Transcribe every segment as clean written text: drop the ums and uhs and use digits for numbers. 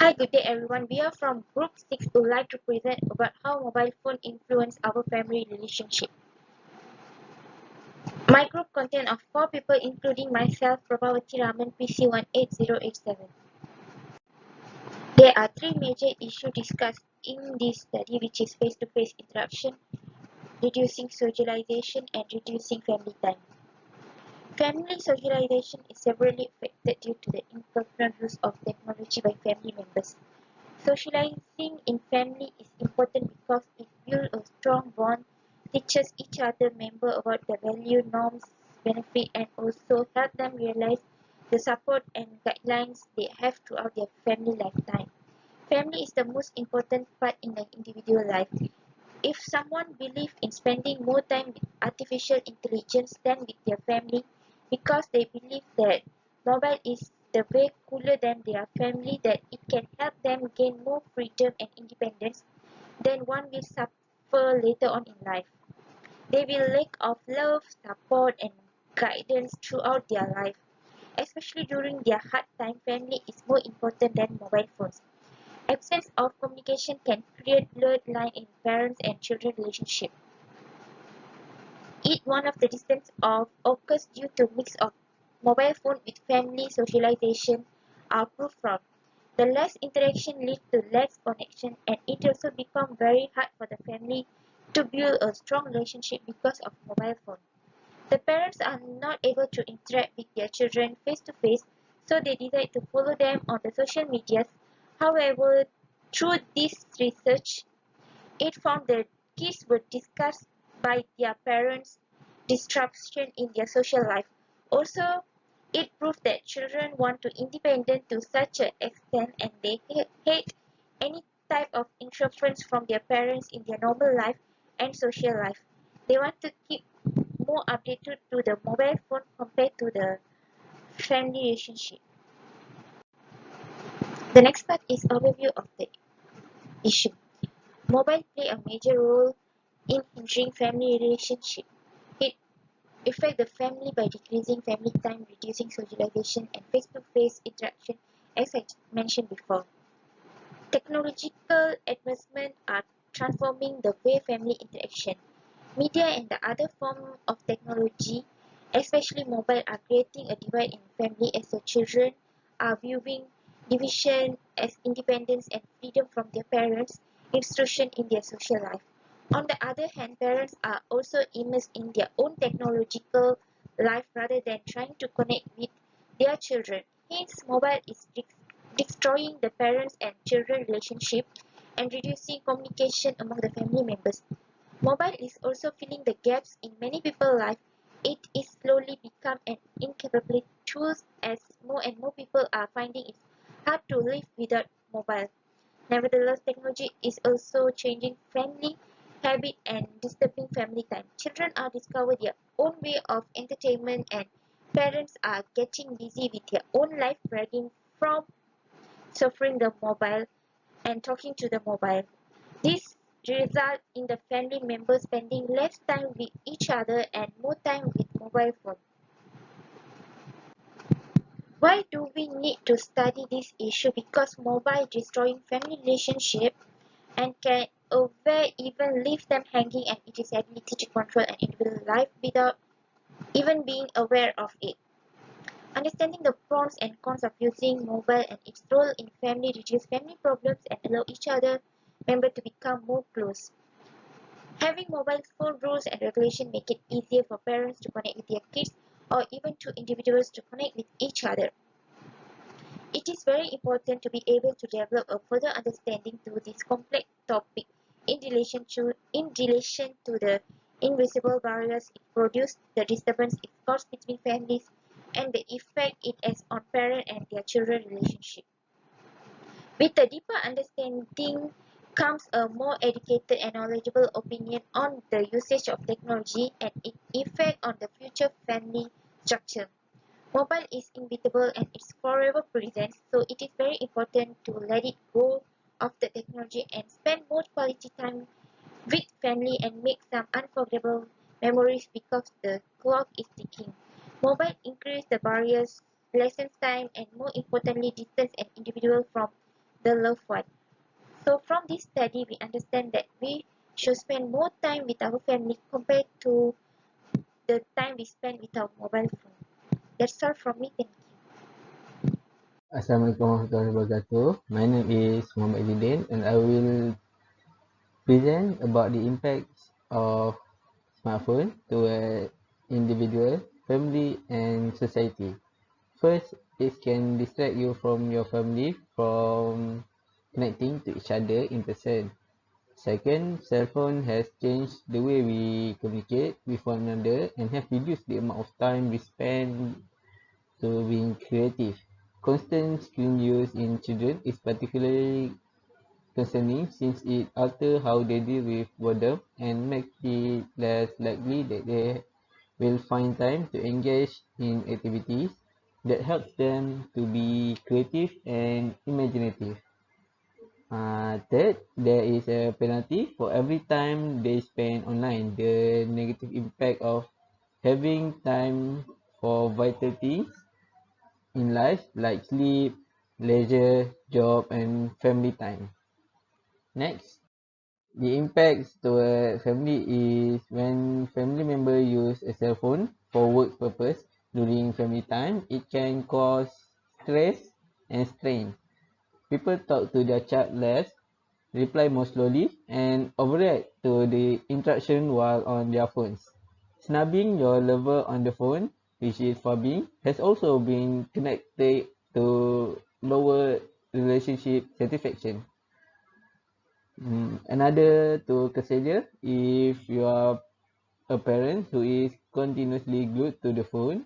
Hi, good day everyone. We are from Group 6 who would like to present about how mobile phone influence our family relationship. My group contains of 4 people including myself, Prabhavati Raman, PC18087. There are 3 major issues discussed in this study, which is face-to-face interaction, reducing socialization and reducing family time. Family socialization is severely affected due to the improper use of technology by family members. Socializing in family is important because it builds a strong bond, teaches each other member about the value, norms, benefit, and also help them realize the support and guidelines they have throughout their family lifetime. Family is the most important part in an individual life. If someone believes in spending more time with artificial intelligence than with their family because they believe that mobile is the way cooler than their family, that it can help them gain more freedom and independence, then one will suffer later on in life. They will lack of love, support and guidance throughout their life. Especially during their hard time, family is more important than mobile phones. Absence of communication can create blurred line in parents and children relationship. Each one of the distance of occurs due to mix of mobile phone with family socialization are proof from. The less interaction leads to less connection, and it also becomes very hard for the family to build a strong relationship because of mobile phone. The parents are not able to interact with their children face to face, so they decide to follow them on the social medias. However, through this research, it found that kids were discussed by their parents' disruption in their social life. Also, it proved that children want to independent to such an extent and they hate any type of interference from their parents in their normal life and social life. They want to keep more updated to the mobile phone compared to the family relationship. The next part is overview of the issue. Mobile play a major role in hindering family relationship. It affects the family by decreasing family time, reducing socialization and face-to-face interaction, as I mentioned before. Technological advancements are transforming the way family interaction. Media and the other forms of technology, especially mobile, are creating a divide in family as the children are viewing division as independence and freedom from their parents' instruction in their social life. On the other hand, parents are also immersed in their own technological life rather than trying to connect with their children. Hence, mobile is destroying the parents and children relationship and reducing communication among the family members. Mobile is also filling the gaps in many people's life. It is slowly become an incapable tool as more and more people are finding it hard to live without mobile. Nevertheless, technology is also changing family habit and disturbing family time. Children are discovering their own way of entertainment and parents are getting busy with their own life bragging from suffering the mobile and talking to the mobile. This results in the family members spending less time with each other and more time with mobile phone. Why do we need to study this issue? Because mobile destroying family relationship and can even leave them hanging and its ability to control an individual life without even being aware of it. Understanding the pros and cons of using mobile and its role in family reduce family problems and allow each other member to become more close. Having mobile phone rules and regulations make it easier for parents to connect with their kids or even to individuals to connect with each other. It is very important to be able to develop a further understanding to this complex topic in relation to the invisible barriers it produces, the disturbance it causes between families, and the effect it has on parents and their children relationship. With a deeper understanding comes a more educated and knowledgeable opinion on the usage of technology and its effect on the future family structure. Mobile is inevitable and it's forever present, so it is very important to let it go of the technology and spend more quality time with family and make some unforgettable memories because the clock is ticking. Mobile increase the barriers, lessons time, and more importantly, distance an individual from the loved one. So from this study, we understand that we should spend more time with our family compared to the time we spend with our mobile phone. That's all from me. Thank you. Assalamualaikum warahmatullahi wabarakatuh. My name is Muhammad Zidin and I will present about the impacts of smartphone to an individual, family and society. First, it can distract you from your family from connecting to each other in person. Second, cell phone has changed the way we communicate with one another and have reduced the amount of time we spend to being creative. Constant screen use in children is particularly concerning since it alters how they deal with boredom and makes it less likely that they will find time to engage in activities that helps them to be creative and imaginative. Third, there is a penalty for every time they spend online. The negative impact of having time for vital things in life like sleep, leisure, job, and family time. Next, the impacts to a family is when family member use a cell phone for work purpose during family time, it can cause stress and strain. People talk to their child less, reply more slowly, and overreact to the interaction while on their phones. Snubbing your lover on the phone, which is phobbing, has also been connected to lower relationship satisfaction. Another to consider if you are a parent who is continuously glued to the phone,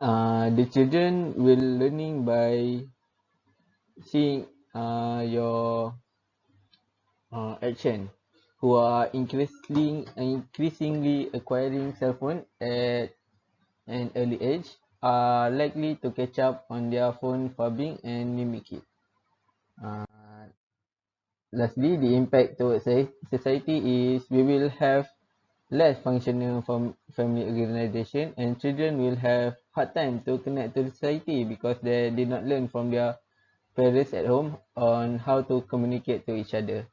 the children will learning by seeing your action, who are increasingly acquiring cell phone at an early age, are likely to catch up on their phone phobbing and mimic it. Uh, Lastly, the impact towards society is we will have less functional family organization and children will have hard time to connect to society because they did not learn from their parents at home on how to communicate to each other.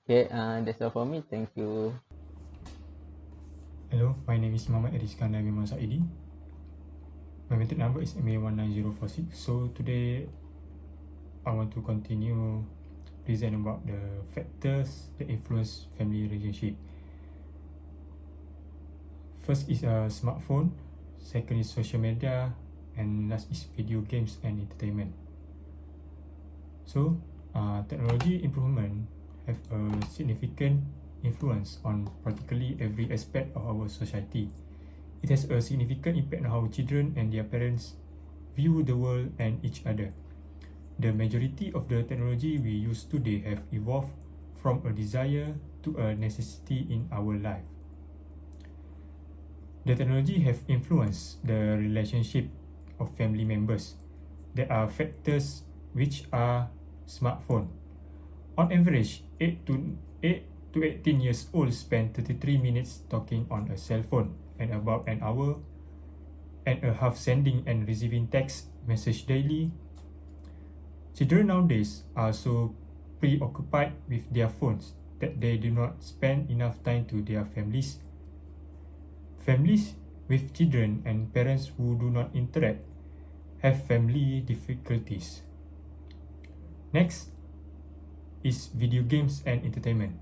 Okay, that's all for me. Thank you. Hello, my name is Muhammad Rizkan Nabi Saidi. My metric number is MA19046. So today I want to continue present about the factors that influence family relationship. First is a smartphone, second is social media, and last is video games and entertainment. So technology improvement have a significant influence on practically every aspect of our society. It has a significant impact on how children and their parents view the world and each other. The majority of the technology we use today have evolved from a desire to a necessity in our life. The technology have influenced the relationship of family members. There are factors which are smartphone. On average, 8 to 18 years old spend 33 minutes talking on a cell phone and about an hour and a half sending and receiving text message daily. Children nowadays are so preoccupied with their phones that they do not spend enough time to their families. Families with children and parents who do not interact have family difficulties. Next is video games and entertainment.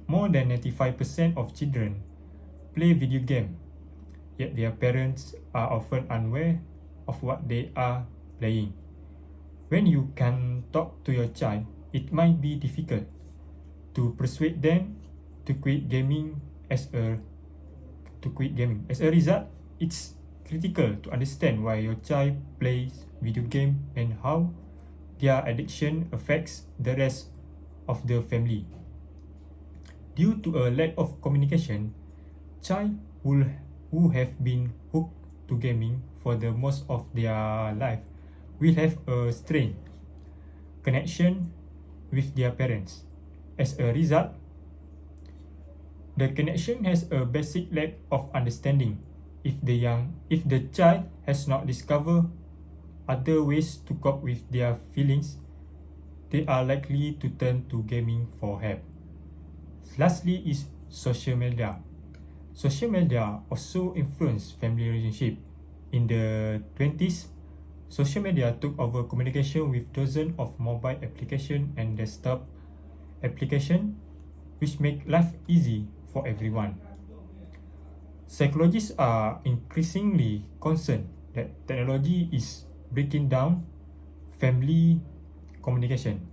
More than 95% of children play video game, yet their parents are often unaware of what they are playing. When you can talk to your child, it might be difficult to persuade them to quit gaming as a result, it's critical to understand why your child plays video game and how their addiction affects the rest of the family. Due to a lack of communication, child who have been hooked to gaming for the most of their life will have a strained connection with their parents. As a result, the connection has a basic lack of understanding. If the child has not discovered other ways to cope with their feelings, they are likely to turn to gaming for help. Lastly is social media. Social media also influence family relationship. In the 20s, social media took over communication with dozens of mobile applications and desktop applications, which make life easy for everyone. Psychologists are increasingly concerned that technology is breaking down family communication.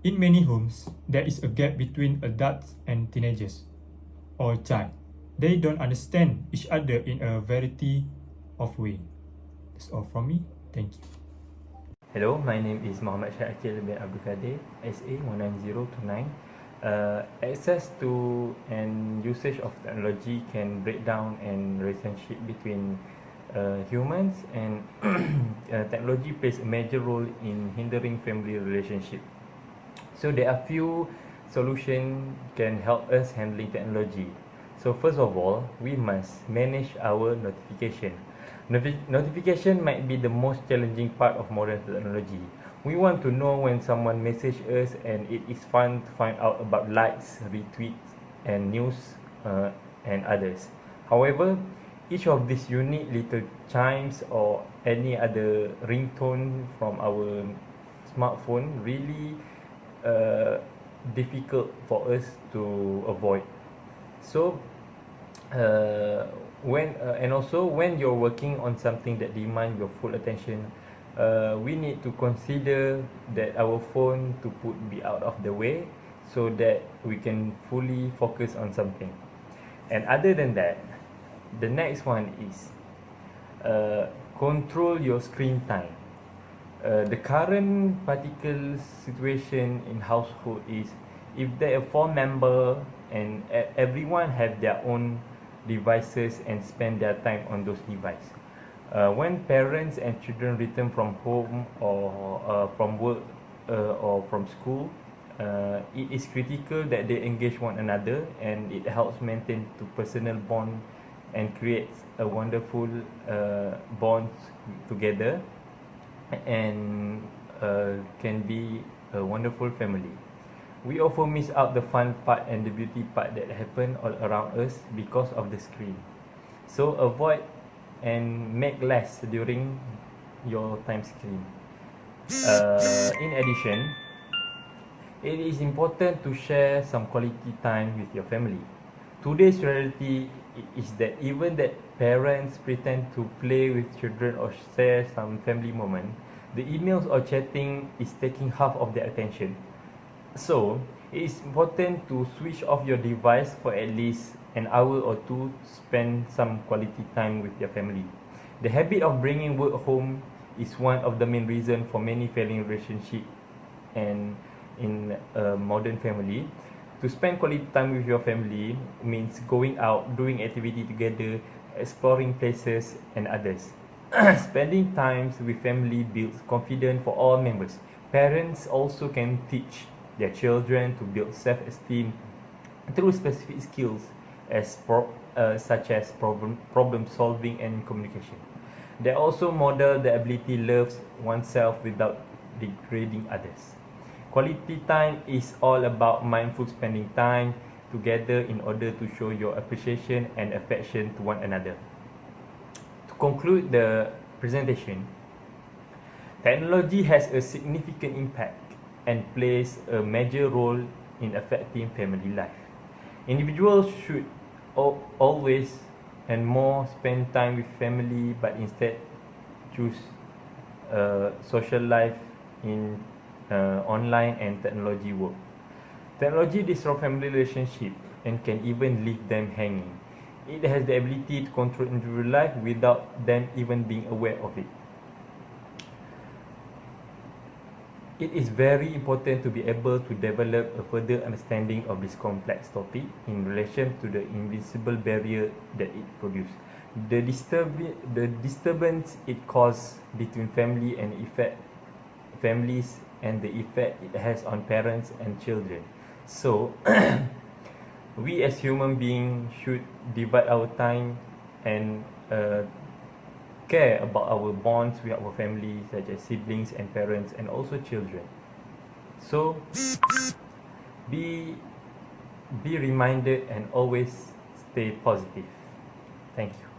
In many homes, there is a gap between adults and teenagers or child. They don't understand each other in a variety of ways. That's all from me. Thank you. Hello, my name is Muhammad Syakil bin Abdul Kadir, SA 19029. Access to and usage of technology can break down and relationship between humans, and technology plays a major role in hindering family relationship. So there are few solutions can help us handling technology. So first of all, we must manage our notification. Notification might be the most challenging part of modern technology. We want to know when someone messages us, and it is fun to find out about likes, retweets, and news and others. However, each of these unique little chimes or any other ringtone from our smartphone really difficult for us to avoid. So when you're working on something that demands your full attention, we need to consider that our phone to be out of the way so that we can fully focus on something. And other than that, the next one is control your screen time. The current particular situation in household is, if there are 4 members and everyone have their own devices and spend their time on those devices. When parents and children return from home or from work or from school, it is critical that they engage one another, and it helps maintain the personal bond and creates a wonderful bond together, and can be a wonderful family. We often miss out the fun part and the beauty part that happen all around us because of the screen. So avoid and make less during your time screen. In addition, it is important to share some quality time with your family. Today's reality is that even that parents pretend to play with children or share some family moment, the emails or chatting is taking half of their attention. So, it is important to switch off your device for at least an hour or two to spend some quality time with your family. The habit of bringing work home is one of the main reasons for many failing relationships and in a modern family. To spend quality time with your family means going out, doing activity together, exploring places and others. Spending time with family builds confidence for all members. Parents also can teach their children to build self-esteem through specific skills such as problem solving and communication. They also model the ability to love oneself without degrading others. Quality time is all about mindful spending time together in order to show your appreciation and affection to one another. To conclude the presentation, technology has a significant impact and plays a major role in affecting family life. Individuals should always and more spend time with family, but instead choose social life in online and technology work. Technology disrupts family relationship and can even leave them hanging. It has the ability to control individual life without them even being aware of it. It is very important to be able to develop a further understanding of this complex topic in relation to the invisible barrier that it produces, the disturbance it causes between families and the effect it has on parents and children. So, we as human beings should divide our time and care about our bonds with our family, such as siblings and parents, and also children. So be reminded and always stay positive. Thank you.